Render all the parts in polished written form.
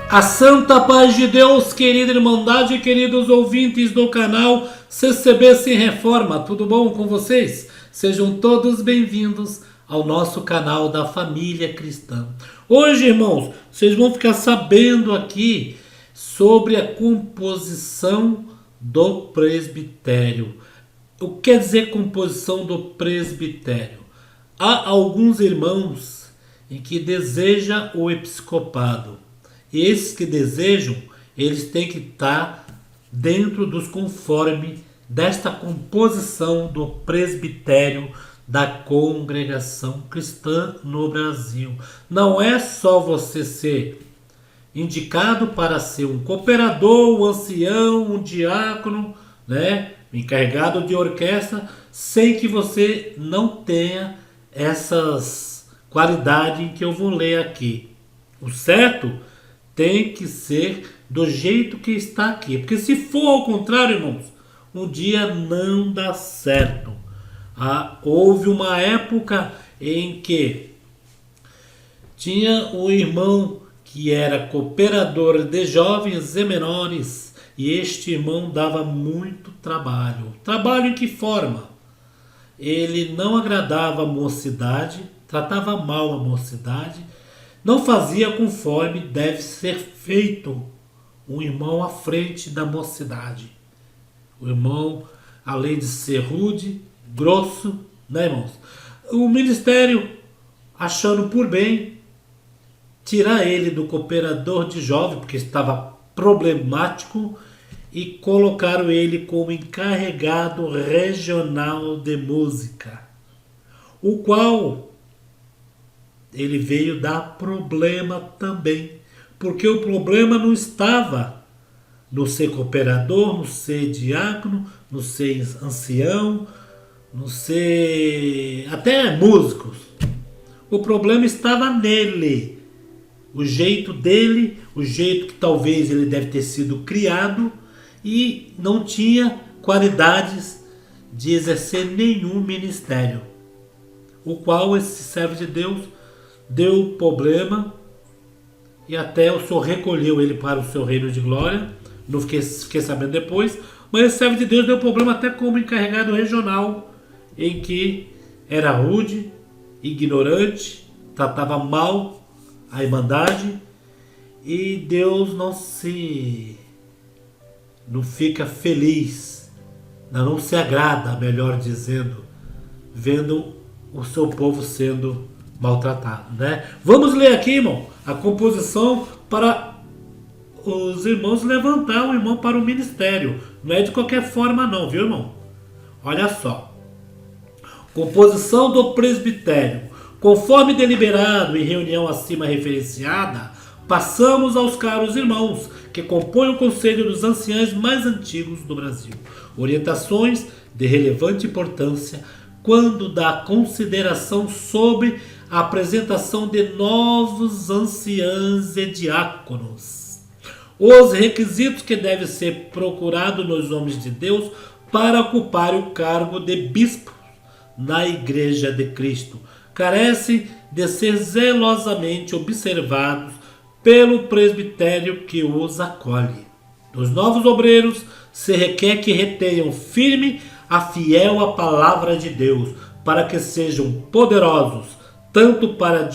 A santa paz de Deus, querida Irmandade e queridos ouvintes do canal CCB Sem Reforma, tudo bom com vocês? Sejam todos bem-vindos ao nosso canal da família cristã. Hoje, irmãos, vocês vão ficar sabendo aqui sobre a composição do presbitério. O que quer dizer composição do presbitério? Há alguns irmãos em que deseja o episcopado. E esses que desejam, eles têm que estar dentro dos conforme desta composição do presbitério da congregação cristã no Brasil. Não é só você ser indicado para ser um cooperador, um ancião, um diácono, né, encarregado de orquestra, sem que você não tenha essas qualidades que eu vou ler aqui. O certo tem que ser do jeito que está aqui. Porque se for ao contrário, irmãos, um dia não dá certo. Houve uma época em que tinha um irmão que era cooperador de jovens e menores. E este irmão dava muito trabalho. Trabalho em que forma? Ele não agradava a mocidade, tratava mal a mocidade, não fazia conforme deve ser feito um irmão à frente da mocidade. O irmão, além de ser rude, grosso, né, irmãos? O ministério, achando por bem, tirar ele do cooperador de jovem, porque estava problemático, e colocaram ele como encarregado regional de música, o qual ele veio dar problema também, porque o problema não estava no ser cooperador, no ser diácono, no ser ancião, no ser até músicos. O problema estava nele, o jeito dele, o jeito que talvez ele deve ter sido criado e não tinha qualidades de exercer nenhum ministério, o qual esse servo de Deus deu problema e até o Senhor recolheu ele para o seu reino de glória. Não fiquei sabendo depois, mas esse servo de Deus deu problema até como encarregado regional, em que era rude, ignorante, tratava mal a irmandade, e Deus não fica feliz, não se agrada, melhor dizendo, vendo o seu povo sendo maltratado, né? Vamos ler aqui, irmão, a composição para os irmãos levantar o irmão para o ministério. Não é de qualquer forma não, viu, irmão? Olha só. Composição do presbitério. Conforme deliberado em reunião acima referenciada, passamos aos caros irmãos que compõem o conselho dos anciãos mais antigos do Brasil. Orientações de relevante importância quando da consideração sobre a apresentação de novos anciãos e diáconos. Os requisitos que devem ser procurados nos homens de Deus para ocupar o cargo de bispo na Igreja de Cristo carecem de ser zelosamente observados pelo presbitério que os acolhe. Dos novos obreiros se requer que retenham firme a fiel à palavra de Deus, para que sejam poderosos tanto para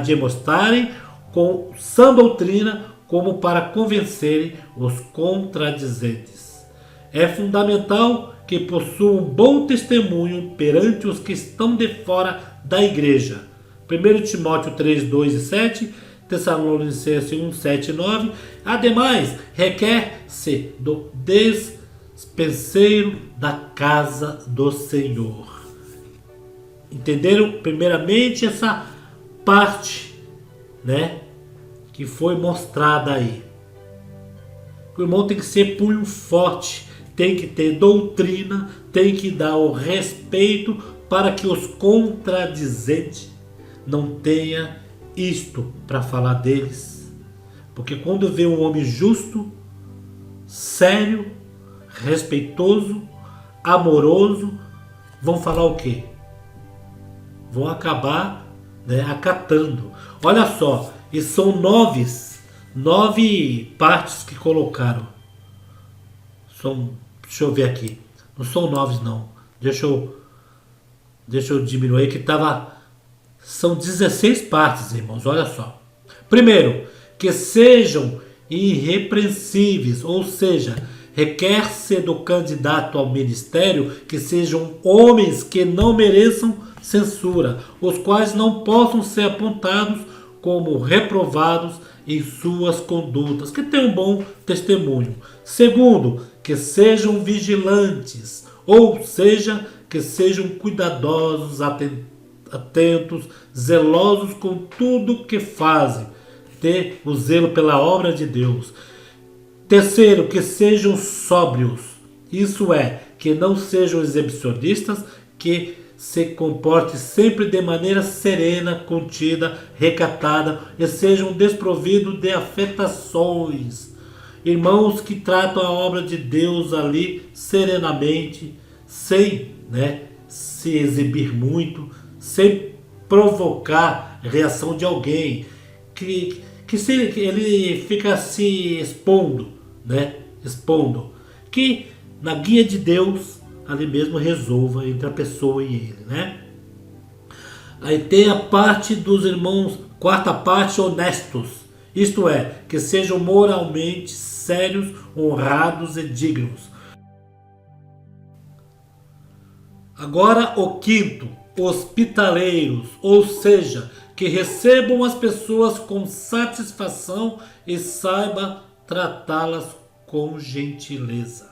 demonstrarem com sã doutrina, como para convencerem os contradizentes. É fundamental que possuam bom testemunho perante os que estão de fora da igreja. 1 Timóteo 3, 2 e 7, Tessalonicenses 1, 7 e 9. Ademais, requer-se do despenseiro da casa do Senhor. Entenderam primeiramente essa parte, né, que foi mostrada aí. O irmão tem que ser punho forte, tem que ter doutrina, tem que dar o respeito para que os contradizentes não tenham isto para falar deles. Porque quando vê um homem justo, sério, respeitoso, amoroso, vão falar o quê? Vão acabar, né, acatando. Olha só, E são nove partes que colocaram. Deixa eu ver aqui. Não são 9 não. Deixa eu diminuir que tava. São 16 partes, irmãos. Olha só. Primeiro, que sejam irrepreensíveis, ou seja, requer-se do candidato ao ministério que sejam homens que não mereçam censura, os quais não possam ser apontados como reprovados em suas condutas, que tenham um bom testemunho. Segundo, que sejam vigilantes, ou seja, que sejam cuidadosos, atentos, zelosos com tudo que fazem, ter o zelo pela obra de Deus. Terceiro, que sejam sóbrios, isso é, que não sejam exibicionistas, que se comportem sempre de maneira serena, contida, recatada e sejam desprovidos de afetações. Irmãos que tratam a obra de Deus ali serenamente, sem se exibir muito, sem provocar reação de alguém, que ele fica se expondo, que na guia de Deus ali mesmo resolva entre a pessoa e ele, Aí tem a parte dos irmãos, quarta parte, honestos, isto é, que sejam moralmente sérios, honrados e dignos. Agora o quinto, hospitaleiros, ou seja, que recebam as pessoas com satisfação e saiba tratá-las com gentileza.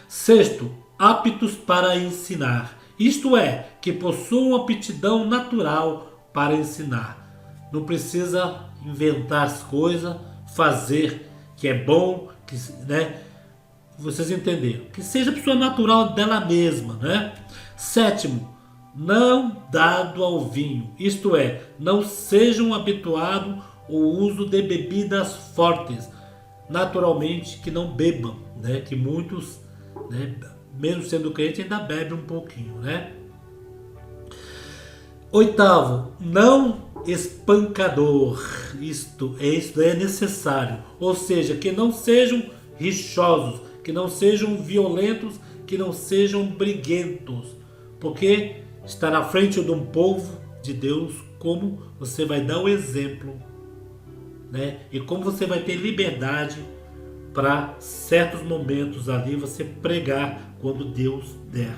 Sexto, aptos para ensinar, isto é, que possuam aptidão natural para ensinar. Não precisa inventar as coisas, fazer que é bom, vocês entenderam. Que seja pessoa natural dela mesma, Sétimo, não dado ao vinho, isto é, não sejam habituados ao uso de bebidas fortes, naturalmente que não bebam, que muitos, mesmo sendo crente, ainda bebem um pouquinho, Oitavo, não espancador, isto é necessário, ou seja, que não sejam rixosos, que não sejam violentos, que não sejam briguentos, porque está na frente de um povo de Deus, como você vai dar o exemplo, e como você vai ter liberdade para certos momentos ali você pregar quando Deus der,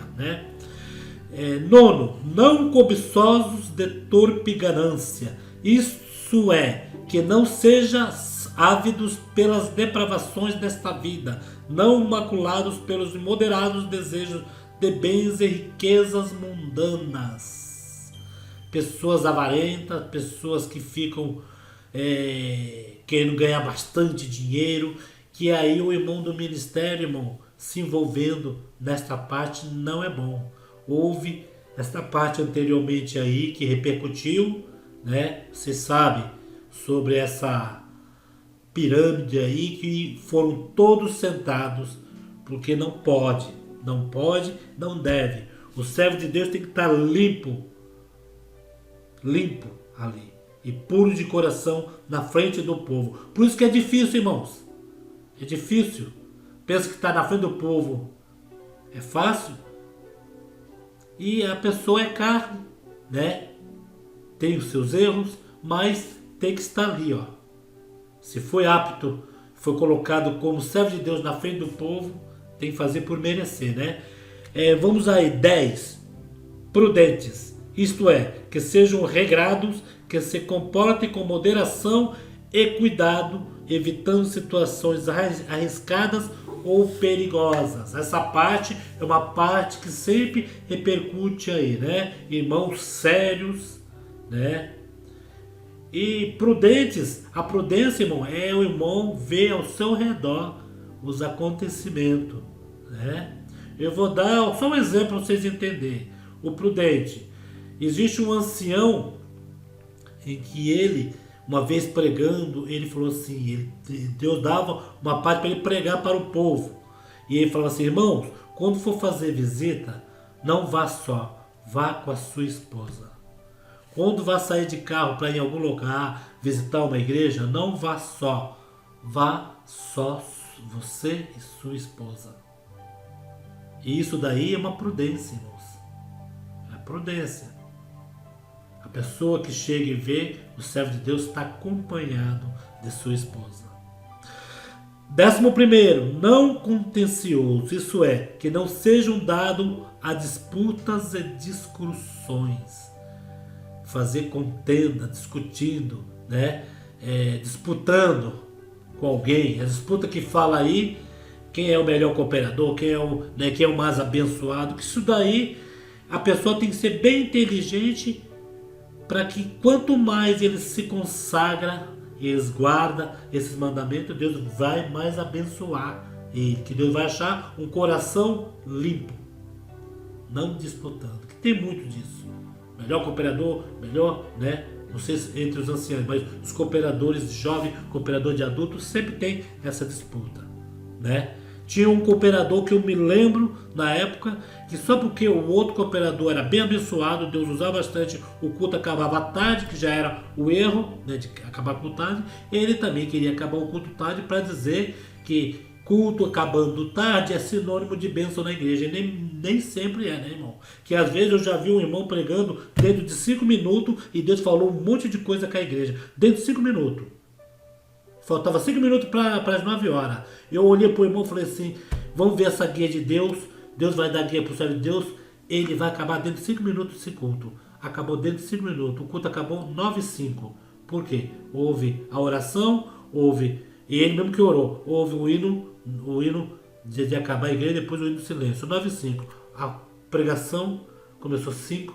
Nono, não cobiçosos de torpe ganância, isso é, que não sejam ávidos pelas depravações desta vida, não maculados pelos imoderados desejos de bens e riquezas mundanas. Pessoas avarentas, pessoas que ficam querendo ganhar bastante dinheiro, que aí o irmão do ministério, irmão, se envolvendo nesta parte não é bom. Houve esta parte anteriormente aí que repercutiu, Você sabe sobre essa pirâmide aí que foram todos sentados, porque não pode, não deve. O servo de Deus tem que estar limpo ali e puro de coração na frente do povo. Por isso que é difícil, irmãos. É difícil. Pensa que está na frente do povo é fácil. E a pessoa é carne, Tem os seus erros, mas tem que estar ali, Se foi apto, foi colocado como servo de Deus na frente do povo, tem que fazer por merecer, Vamos aí, 10. Prudentes, isto é, que sejam regrados, que se comportem com moderação e cuidado, evitando situações arriscadas ou perigosas. Essa parte é uma parte que sempre repercute aí, Irmãos sérios, E prudentes, a prudência, irmão, é o irmão ver ao seu redor os acontecimentos, Eu vou dar só um exemplo para vocês entenderem. O prudente. Existe um ancião em que ele, uma vez pregando, ele falou assim, Deus dava uma parte para ele pregar para o povo. E ele falou assim, irmãos, quando for fazer visita, não vá só, vá com a sua esposa. Quando vá sair de carro para ir em algum lugar, visitar uma igreja, não vá só. Vá só você e sua esposa. E isso daí é uma prudência, irmãos. É prudência. A pessoa que chega e vê, o servo de Deus está acompanhado de sua esposa. 11º, não contencioso, isso é, que não sejam dados a disputas e discussões. Fazer contenda, discutindo, né? Disputando com alguém. A disputa que fala aí, quem é o melhor cooperador, quem é o mais abençoado. Que isso daí, a pessoa tem que ser bem inteligente para que quanto mais ele se consagra e eles guardam esses mandamentos, Deus vai mais abençoar ele, que Deus vai achar um coração limpo, não disputando, que tem muito disso. Melhor cooperador, melhor, né? Não sei se entre os anciãos, mas os cooperadores de jovem, cooperador de adulto, sempre tem essa disputa, né? Tinha um cooperador que eu me lembro na época que só porque o outro cooperador era bem abençoado, Deus usava bastante, o culto acabava tarde, que já era o erro, né, de acabar com tarde, ele também queria acabar o culto tarde para dizer que culto acabando tarde é sinônimo de bênção na igreja. Nem sempre é, né, irmão? Que às vezes eu já vi um irmão pregando dentro de 5 minutos e Deus falou um monte de coisa com a igreja. Dentro de 5 minutos. Faltava 5 minutos para as 9 horas. Eu olhei para o irmão e falei assim, vamos ver essa guia de Deus. Deus vai dar guia para o servo de Deus. Ele vai acabar dentro de 5 minutos esse culto. Acabou dentro de 5 minutos. O culto acabou 9h05. Por quê? Houve a oração, e ele mesmo que orou, houve o hino de acabar a igreja, depois o hino do silêncio. 9h05. A pregação começou 8:55.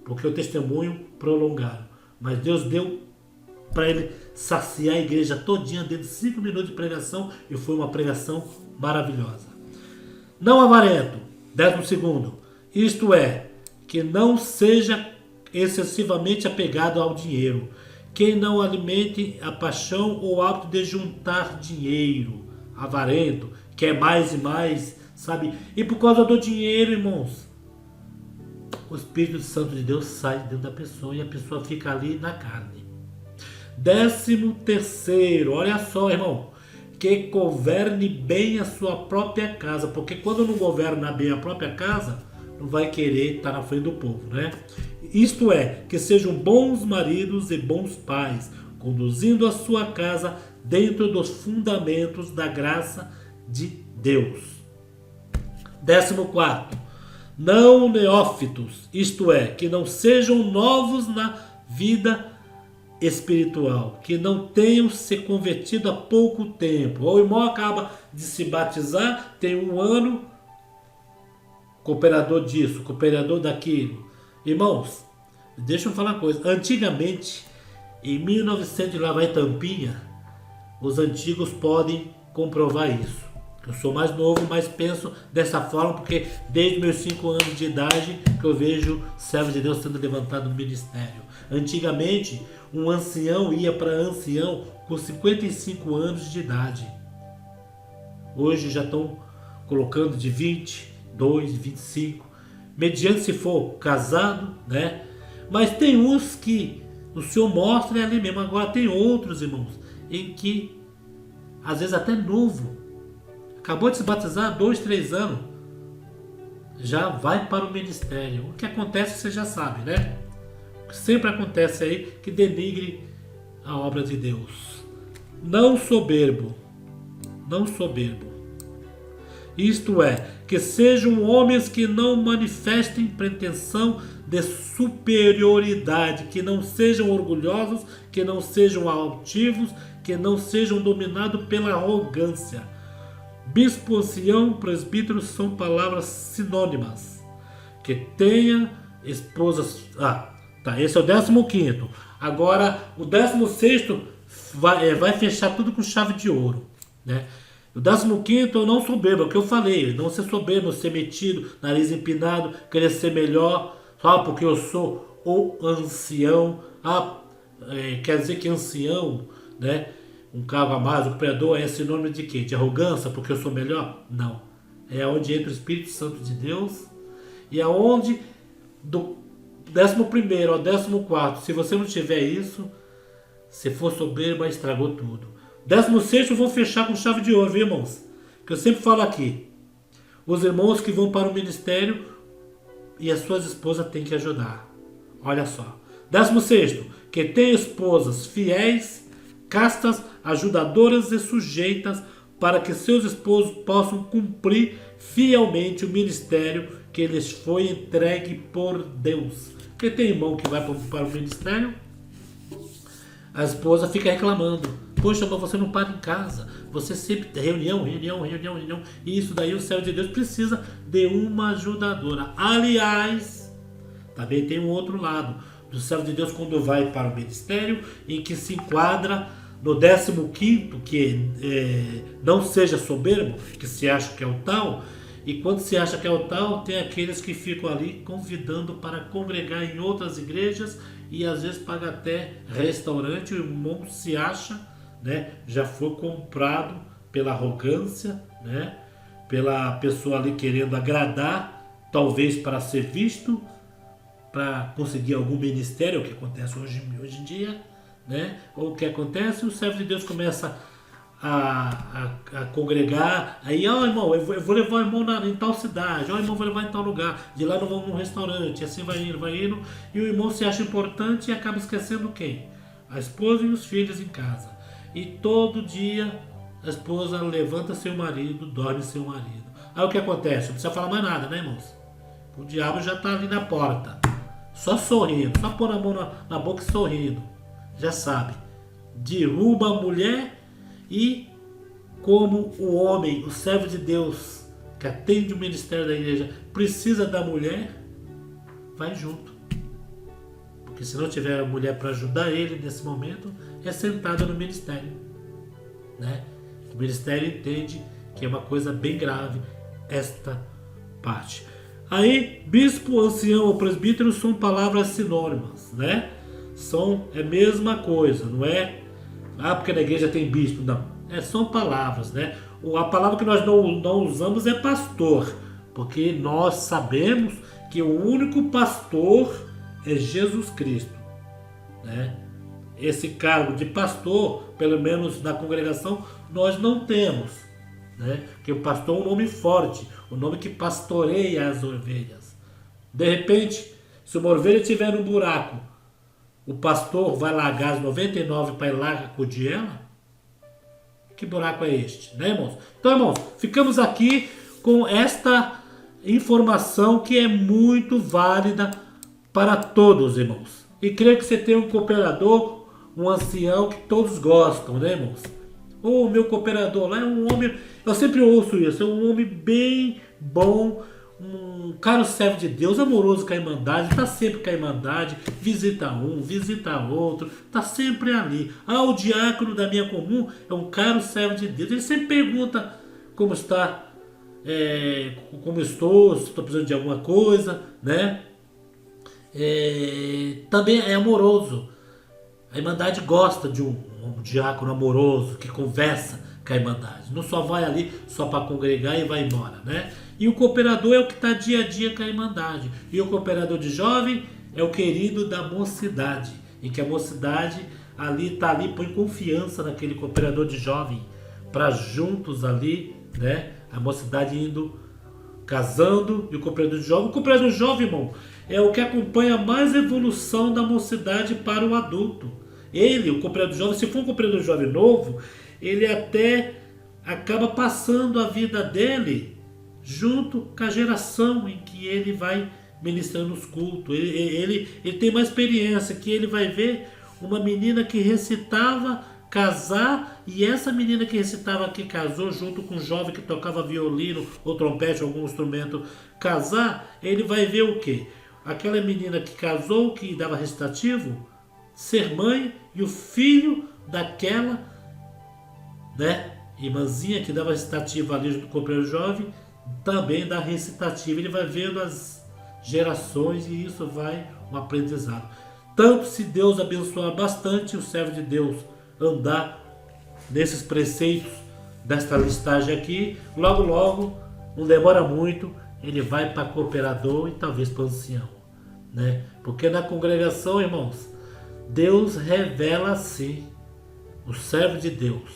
Porque o testemunho prolongaram. Mas Deus deu para ele saciar a igreja todinha dentro de 5 minutos de pregação, e foi uma pregação maravilhosa. Não avarento, 12º, isto é, que não seja excessivamente apegado ao dinheiro, que não alimente a paixão ou hábito de juntar dinheiro, avarento, quer mais e mais, sabe? E por causa do dinheiro, irmãos, o Espírito Santo de Deus sai dentro da pessoa e a pessoa fica ali na carne. 13º, olha só, irmão, que governe bem a sua própria casa, porque quando não governa bem a própria casa, não vai querer estar na frente do povo, né? Isto é, que sejam bons maridos e bons pais, conduzindo a sua casa dentro dos fundamentos da graça de Deus. 14º, não neófitos, isto é, que não sejam novos na vida espiritual, que não tenham se convertido há pouco tempo. O irmão acaba de se batizar, tem 1 ano, cooperador disso, cooperador daquilo. Irmãos, deixa eu falar uma coisa. Antigamente, em 1900 lá vai Tampinha, os antigos podem comprovar isso. Eu sou mais novo, mas penso dessa forma, porque desde meus 5 anos de idade que eu vejo servos de Deus sendo levantado no ministério. Antigamente, um ancião ia para ancião com 55 anos de idade. Hoje já estão colocando de 22, 25, mediante se for casado, né? Mas tem uns que o Senhor mostra ali mesmo. Agora tem outros, irmãos, em que às vezes até novo, acabou de se batizar, 2, 3 anos, já vai para o ministério. O que acontece você já sabe, né? O que sempre acontece aí, que denigre a obra de Deus. Não soberbo. Não soberbo. Isto é, que sejam homens que não manifestem pretensão de superioridade, que não sejam orgulhosos, que não sejam altivos, que não sejam dominados pela arrogância. Bispo, ancião, presbítero são palavras sinônimas. Que tenha esposas... esse é o 15º. Agora, o 16º vai fechar tudo com chave de ouro, né? O 15º eu não soberbo, é o que eu falei. Não ser soberbo, ser metido, nariz empinado, querer ser melhor, só porque eu sou o ancião. Quer dizer que ancião, né? Um cargo a mais, o cooperador é sinônimo de quê? De arrogância, porque eu sou melhor? Não. É onde entra o Espírito Santo de Deus e é onde 11º ao 14º, se você não tiver isso, se for soberba, estragou tudo. 16º eu vou fechar com chave de ouro, viu, irmãos? Que eu sempre falo aqui. Os irmãos que vão para o ministério e as suas esposas têm que ajudar. Olha só. 16º, que tem esposas fiéis, castas, ajudadoras e sujeitas, para que seus esposos possam cumprir fielmente o ministério que lhes foi entregue por Deus. Porque tem irmão que vai para o ministério, a esposa fica reclamando. Poxa, mas você não para em casa. Você sempre tem reunião. E isso daí o céu de Deus precisa de uma ajudadora. Aliás, também tem um outro lado do céu de Deus quando vai para o ministério, em que se enquadra no 15º, que não seja soberbo, que se acha que é o tal. E quando se acha que é o tal, tem aqueles que ficam ali convidando para congregar em outras igrejas e às vezes paga até restaurante. O irmão se acha, né, já foi comprado pela arrogância, né, pela pessoa ali querendo agradar, talvez para ser visto, para conseguir algum ministério, o que acontece hoje em dia, né? Ou o que acontece, o servo de Deus começa a congregar, aí, irmão, eu vou levar o irmão em tal cidade, irmão, vou levar em tal lugar, de lá não vamos num restaurante, assim vai indo, e o irmão se acha importante e acaba esquecendo quem? A esposa e os filhos em casa. E todo dia a esposa levanta seu marido, dorme seu marido. Aí o que acontece? Não precisa falar mais nada, né, irmãos? O diabo já está ali na porta, só sorrindo, só pôr a mão na boca e sorrindo. Já sabe, derruba a mulher. E como o homem, o servo de Deus, que atende o ministério da igreja, precisa da mulher, vai junto. Porque se não tiver a mulher para ajudar ele nesse momento, é sentada no ministério, né? O ministério entende que é uma coisa bem grave esta parte. Aí, bispo, ancião ou presbítero são palavras sinônimas, né? É a mesma coisa, não é? Porque na igreja tem bispo. Não, são palavras, né? A palavra que nós não usamos é pastor, porque nós sabemos que o único pastor é Jesus Cristo, né? Esse cargo de pastor, pelo menos na congregação, nós não temos, né? Porque o pastor é um nome forte, um nome que pastoreia as ovelhas. De repente, se uma ovelha estiver no buraco, o pastor vai largar as 99 para ir lá acudir ela? Que buraco é este, né, irmãos? Então, irmãos, ficamos aqui com esta informação que é muito válida para todos, irmãos. E creio que você tem um cooperador, um ancião que todos gostam, né, irmãos? O meu cooperador lá é um homem, eu sempre ouço isso, é um homem bem bom, um caro servo de Deus, amoroso com a Irmandade, está sempre com a Irmandade, visita um, visita outro, está sempre ali. O diácono da minha comum é um caro servo de Deus, ele sempre pergunta como está, como estou, se estou precisando de alguma coisa, né? Também é amoroso. A Irmandade gosta de um diácono amoroso que conversa com a Irmandade. Não só vai ali só para congregar e vai embora, né? E o cooperador é o que está dia a dia com a Irmandade. E o cooperador de jovem é o querido da mocidade. Em que a mocidade está ali, põe confiança naquele cooperador de jovem. Para juntos ali, né? A mocidade indo, casando, e o cooperador de jovem. O cooperador de jovem, irmão, é o que acompanha mais a evolução da mocidade para o adulto. Ele, o cooperador de jovem, se for um cooperador de jovem novo, ele até acaba passando a vida dele junto com a geração em que ele vai ministrando os cultos. Ele tem uma experiência que ele vai ver uma menina que recitava casar, e essa menina que recitava que casou junto com um jovem que tocava violino ou trompete, algum instrumento, casar, ele vai ver o quê? Aquela menina que casou, que dava recitativo, ser mãe, e o filho daquela, né, irmãzinha que dava recitativo ali junto com o companheiro jovem, também dá recitativo. Ele vai vendo as gerações e isso vai um aprendizado. Tanto se Deus abençoar bastante o servo de Deus andar nesses preceitos desta listagem aqui, logo logo, não demora muito, ele vai para cooperador e talvez para ancião. né? Porque na congregação, irmãos, Deus revela-se, o servo de Deus.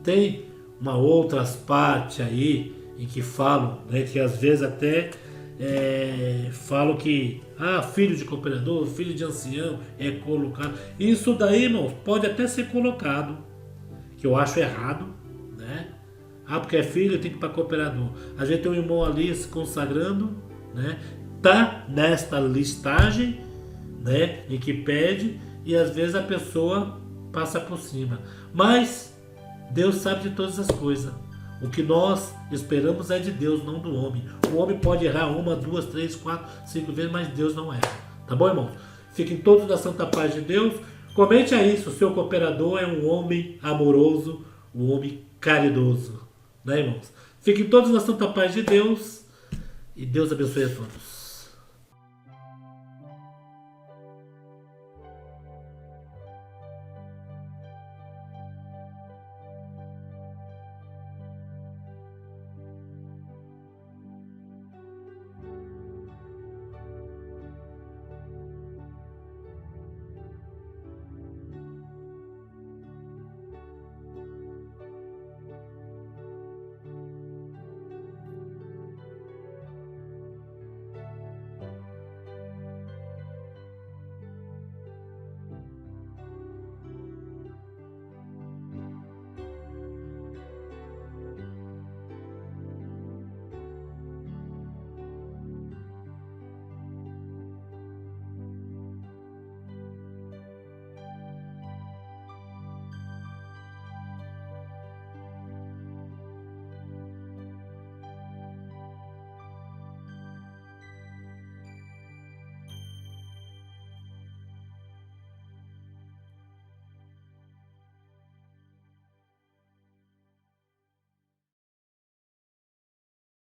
Tem uma outras parte aí em que falam, né, que às vezes até falam que filho de cooperador, filho de ancião é colocado. Isso daí, irmãos, pode até ser colocado, que eu acho errado, né? Porque é filho, tem que ir para cooperador. A gente tem um irmão ali se consagrando, né? Tá nesta listagem, né? Em que pede, e às vezes a pessoa passa por cima. Mas Deus sabe de todas as coisas. O que nós esperamos é de Deus, não do homem. O homem pode errar 1, 2, 3, 4, 5 vezes, mas Deus não erra. Tá bom, irmão? Fiquem todos na santa paz de Deus. Comente aí se o seu cooperador é um homem amoroso, um homem caridoso. Né, irmãos? Fiquem todos na santa paz de Deus. E Deus abençoe a todos.